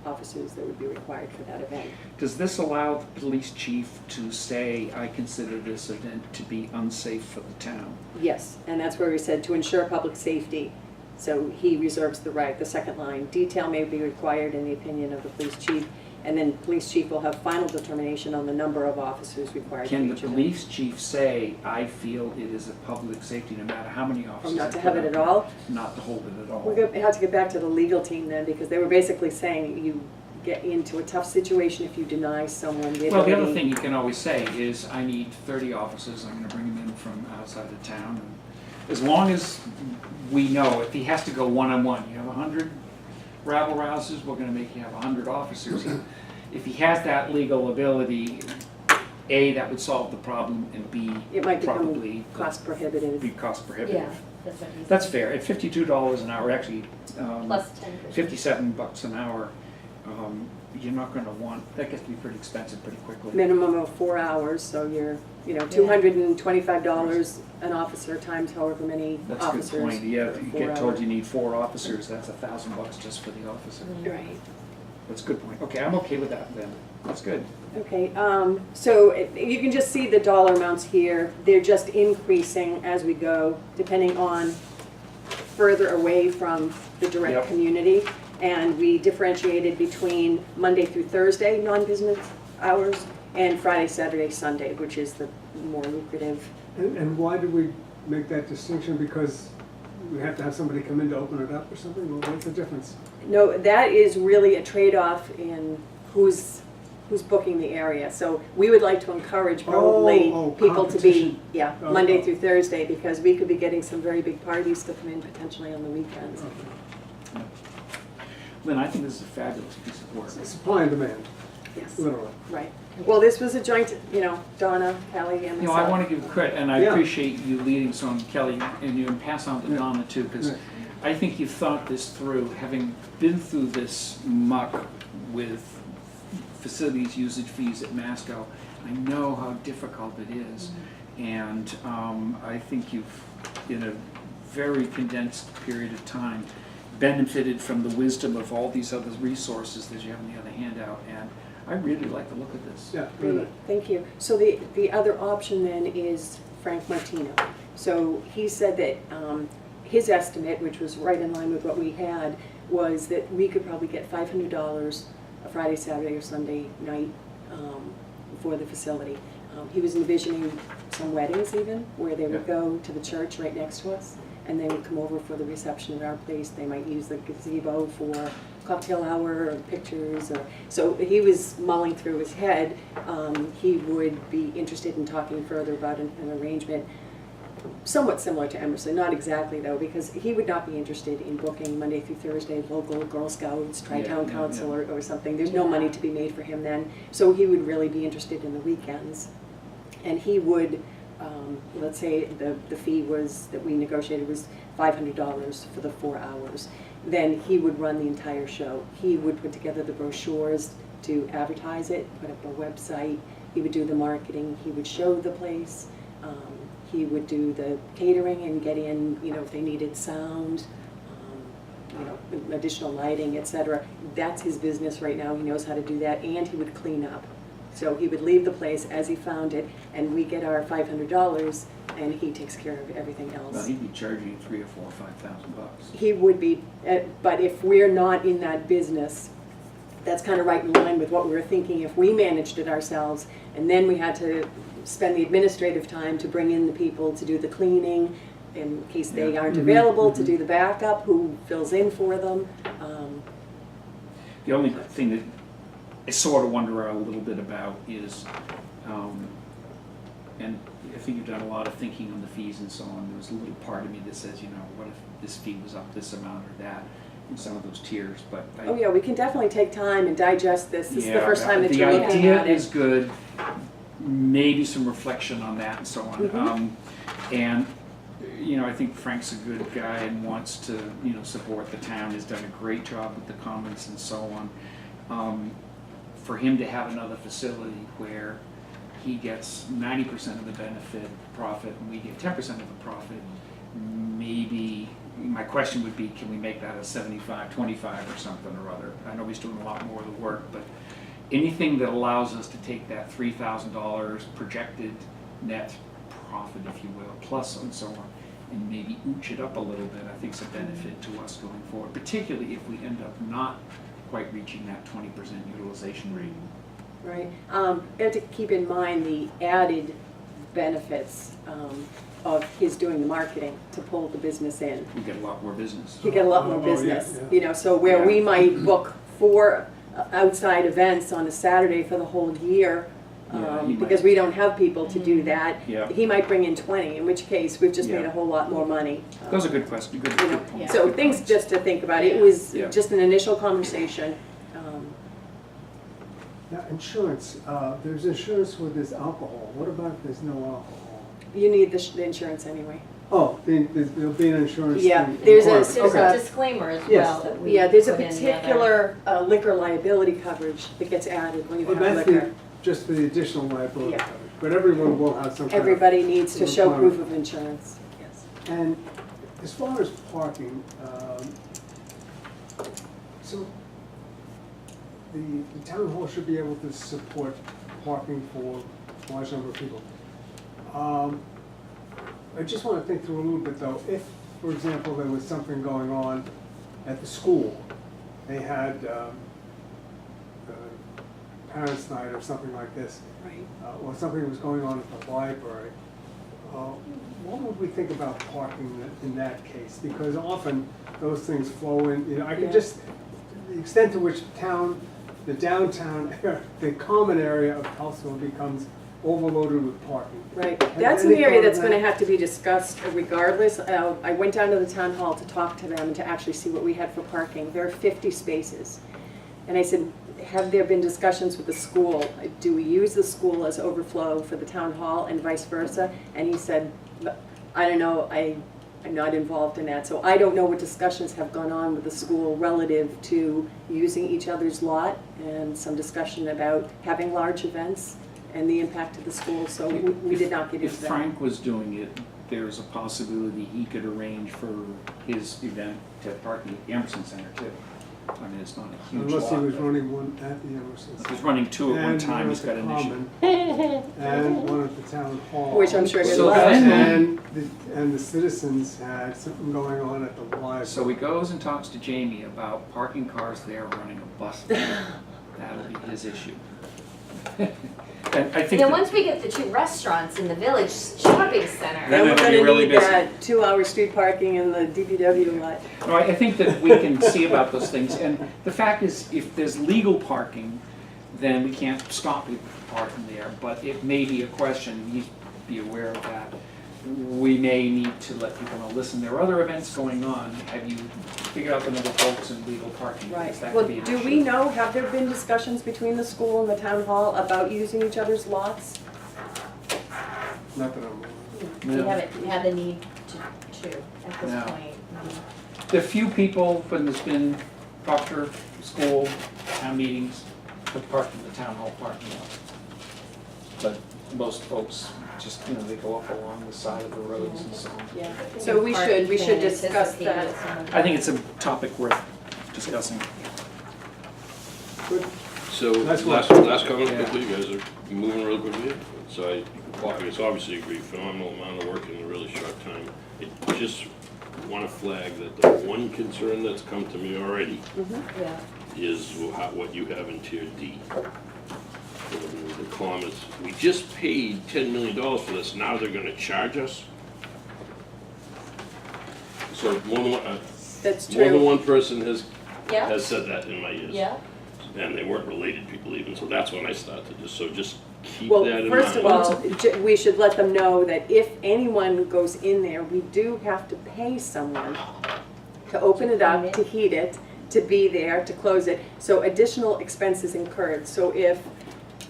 officers that would be required for that event. Does this allow the police chief to say, I consider this event to be unsafe for the town? Yes, and that's where we said to ensure public safety, so he reserves the right. The second line, detail may be required in the opinion of the police chief, and then police chief will have final determination on the number of officers required for Can the each event. police chief say, I feel it is a public safety, no matter how many Or officers? not I to put have it out at there, all? Not to hold it at all. We're going to have to get back to the legal team then, because they were basically saying you get into a tough situation if you deny someone the ability. Well, the other thing you can always say is, I need 30 officers, I'm gonna bring them in from outside of town, as long as we know, if he has to go one-on-one, you have 100 rabble rousers, we're gonna make you have 100 officers. If he has that legal ability, A, that would solve the problem, and B, It might probably become cost prohibitive. be cost prohibitive. Yeah, that's what he's. That's fair, at $52 an hour, actually, Plus 10%. $57 an hour, you're not gonna want, that gets to be pretty expensive pretty quickly. Minimum of 4 hours, so you're, $225 an officer times however many That's a officers. good point, yeah, if for you 4 get told hours. you need 4 officers, that's $1,000 just for the officer. Right. That's a good point, okay, I'm okay with that then, that's good. Okay, so you can just see the dollar amounts here. They're just increasing as we go, depending on further away from the direct Yep. community. And we differentiated between Monday through Thursday, non-business hours, and Friday, Saturday, Sunday, which is the more lucrative. And why do we make that distinction? Because we have to have somebody come in to open it up or something? Well, what's the difference? No, that is really a trade-off in who's booking the area. So we would like to encourage probably Oh, people to be, competition. Oh, Monday oh. through Thursday, because we could be getting some very big parties to come in potentially on the weekends. Lynn, I think this is a fabulous piece of work. Supply and demand, Yes, literally. right. Well, this was a joint, Donna, Kelly, and You know, I myself. want to give credit, and I Yeah. appreciate you leading so on, Kelly, and you pass on to Yeah. Donna too, because Right. I think you've thought this through, having been through this muck with facilities usage fees at Masco. I know how difficult it is, and I think you've, in a very condensed period of time, benefited from the wisdom of all these other resources that you have in the other handout, and I really like the look of this. Yeah, Great, really. thank you. So the other option then is Frank Martino. So he said that his estimate, which was right in line with what we had, was that we could probably get $500 a Friday, Saturday, or Sunday night for the facility. He was envisioning some weddings even, where they would Yeah. go to the church right next to us, and they would come over for the reception at our place. They might use the gazebo for cocktail hour or pictures. So he was mulling through his head. He would be interested in talking further about an arrangement somewhat similar to Emerson, not exactly though, because he would not be interested in booking Monday through Thursday local Girl Scouts, Tri-Town Yeah, Council yeah. or something. There's no money to be made for him then. So he would really be interested in the weekends. And he would, let's say the fee was, that we negotiated was $500 for the 4 hours. Then he would run the entire show. He would put together the brochures to advertise it, put up a website. He would do the marketing. He would show the place. He would do the catering and get in, if they needed sound, additional lighting, etc. That's his business right now. He knows how to do that, and he would clean up. So he would leave the place as he found it, and we get our $500, and he takes care of everything Well, else. he'd be charging $3,000 or $4,000 or $5,000. He would be, but if we're not in that business, that's kind of right in line with what we were thinking. If we managed it ourselves, and then we had to spend the administrative time to bring in the people to do the cleaning, in case they Yeah. aren't Mhm, available, to mhm. do the backup, who fills in for them. The only thing that I sort of wonder a little bit about is, and I think you've done a lot of thinking on the fees and so on, there was a little part of me that says, what if this fee was up this amount or that, in some of those tiers, but I. Oh yeah, we can definitely take time and digest this. This is the Yeah, first time that you're looking The at idea is it. good, maybe some reflection on that and so on. Mhm. And, I think Frank's a good guy and wants to, support the town, has done a great job with the comments and so on. For him to have another facility where he gets 90% of the benefit profit and we get 10% of the profit, maybe, my question would be, can we make that a 75-25 or something or other? I know he's doing a lot more of the work, but anything that allows us to take that $3,000 projected net profit, if you will, plus and so on, and maybe ooch it up a little bit, I think is a benefit to us going forward, particularly if we end up not quite reaching that 20% utilization rate. Right. We have to keep in mind the added benefits of his doing the marketing to pull the business in. We get a lot more business. You get a lot more Oh, yeah, business, yeah. so where Yeah. we might book 4 outside events on a Saturday for the whole year, Yeah, he because might. we don't have people to do that. Yeah. He might bring in 20, in which case we've just made Yeah. a whole lot more money. Those are good questions, good You know, points. So good things points. just to think about. It was Yeah. just an initial conversation. Now, insurance, there's insurance where there's alcohol. What about if there's no alcohol? You need the insurance anyway. Oh, there'll be an insurance Yeah, thing. there's a- required. There's a Okay. disclaimer as Yes. well that we Yeah, there's a put in the other- particular liquor liability coverage that gets added when you Well, have that's liquor. just for the additional liability Yeah. coverage, but everyone will have some kind of. Everybody needs to show requirement. proof of insurance. Yes. And as far as parking, so the town hall should be able to support parking for a large number of people. I just want to think through a little bit though, if, for example, there was something going on at the school, they had parents' night or something like this, Right. or something was going on at the library, what would we think about parking in that case? Because often those things flow in, I Yeah. can just, the extent to which the downtown, the common area of Topsfield becomes overloaded with parking. Right, Have that's an any area thought of that's gonna that? have to be discussed regardless. I went down to the town hall to talk to them and to actually see what we had for parking. There are 50 spaces. And I said, have there been discussions with the school? Do we use the school as overflow for the town hall and vice versa? And he said, I don't know, I'm not involved in that. So I don't know what discussions have gone on with the school relative to using each other's lot and some discussion about having large events and the impact of the school, so we did not get If into that. Frank was doing it, there's a possibility he could arrange for his event to park in the Emerson Center too. I mean, it's not a huge Unless he lot, was but running one at the Emerson. if he's running two at one And time, one he's at got the an issue. Common, and one at the town hall. Which I'm sure he'd So love. then- And the citizens had something going on at the library. So he goes and talks to Jamie about parking cars there, running a bus there. That'll be his issue. And I think And then that- once we get the two restaurants in the village shopping center. Then And we're it'll be gonna really need busy. that 2-hour street parking in the DPW lot. No, I think that we can see about those things, and the fact is, if there's legal parking, then we can't stop people from parking there, but it may be a question, we need to be aware of that. We may need to let people know, listen, there are other events going on, have you figured out the number of folks in legal parking? Right. Because that Well, could be an do issue. we know, have there been discussions between the school and the town hall about using each other's lots? Not that I'm aware of. We No. haven't had the need to at this No. point. The few people, when there's been Proctor, school, town meetings, have parked in the town hall parking lot. But most folks just, they go up along the side of the roads and so on. Yeah. So we should discuss that. I think it's a topic worth discussing. Good. So, That's last comment Yeah. quickly, you guys are moving real quickly. So I guess obviously agree, phenomenal amount of work in a really short time. I just want to flag that the one concern that's come to me already Yeah. is what you have in tier D. The comments, we just paid $10 million for this, now they're gonna charge us? So That's more than true. one person has Yeah, said that in my ears. yeah. And they weren't related people even, so that's when I started to just keep Well, that in mind. first of all, we should let them know that if anyone goes in there, we do have to pay someone to open it up, to heat it, to be there, to close it. So additional expenses incurred. So if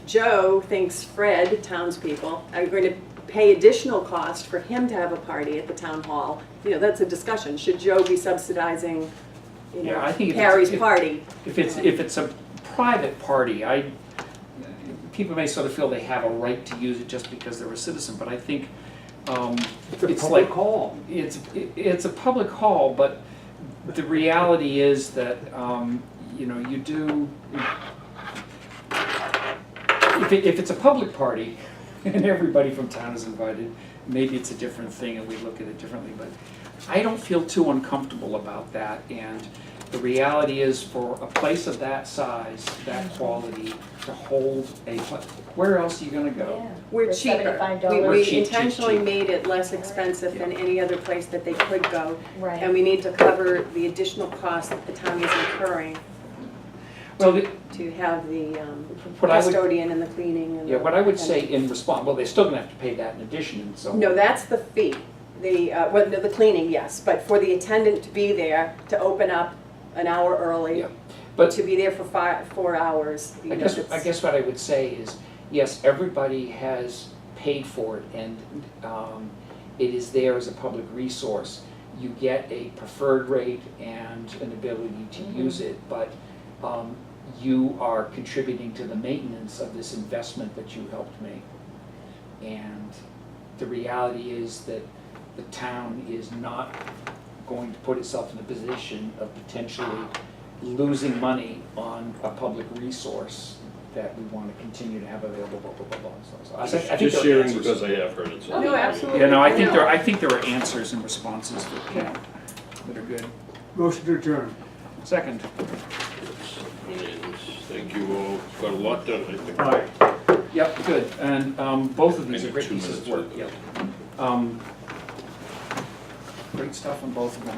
Joe thinks Fred, townspeople, are going to pay additional cost for him to have a party at the town hall, that's a discussion. Should Joe be subsidizing, Yeah, I think if it's- Harry's if- party? If it's a private party, people may sort of feel they have a right to use it just because they're a citizen, but I think It's a it's public like, hall. it's a public hall, but the reality is that, you do, if it's a public party and everybody from town is invited, maybe it's a different thing and we look at it differently, but I don't feel too uncomfortable about that, and the reality is for a place of that size, that quality, to hold where else are you gonna go? Yeah. We're For cheaper. $75. We're We cheap, intentionally cheap. made it less expensive than any other place that they could go. Right. And we need to cover the additional cost that the town is incurring. Well, to have the what I would, custodian and the cleaning and. yeah, the- what I would say in response, well, they're still gonna have to pay that in addition, and so. No, that's the fee. Well, no, the cleaning, yes, but for the attendant to be there, to open up an hour early, Yeah, but to be there for 4 hours, you I know, guess, I it's- guess what I would say is, yes, everybody has paid for it, and it is there as a public resource. You get a preferred rate and an ability to use it, but you are contributing to the maintenance of this investment that you helped make. And the reality is that the town is not going to put itself in a position of potentially losing money on a public resource that we want to continue to have available, blah, blah, blah, blah. So I think Just there are sharing answers. because I have heard it. so- No, absolutely. Yeah, no, I think I know. I think there are answers and responses that, you know, that are good. Motion to adjourn. Second. And thank you all, got a lot done, I think. All right. Yep, good, and both of these are great 2 pieces of minutes work, with yep. Great stuff on both of them.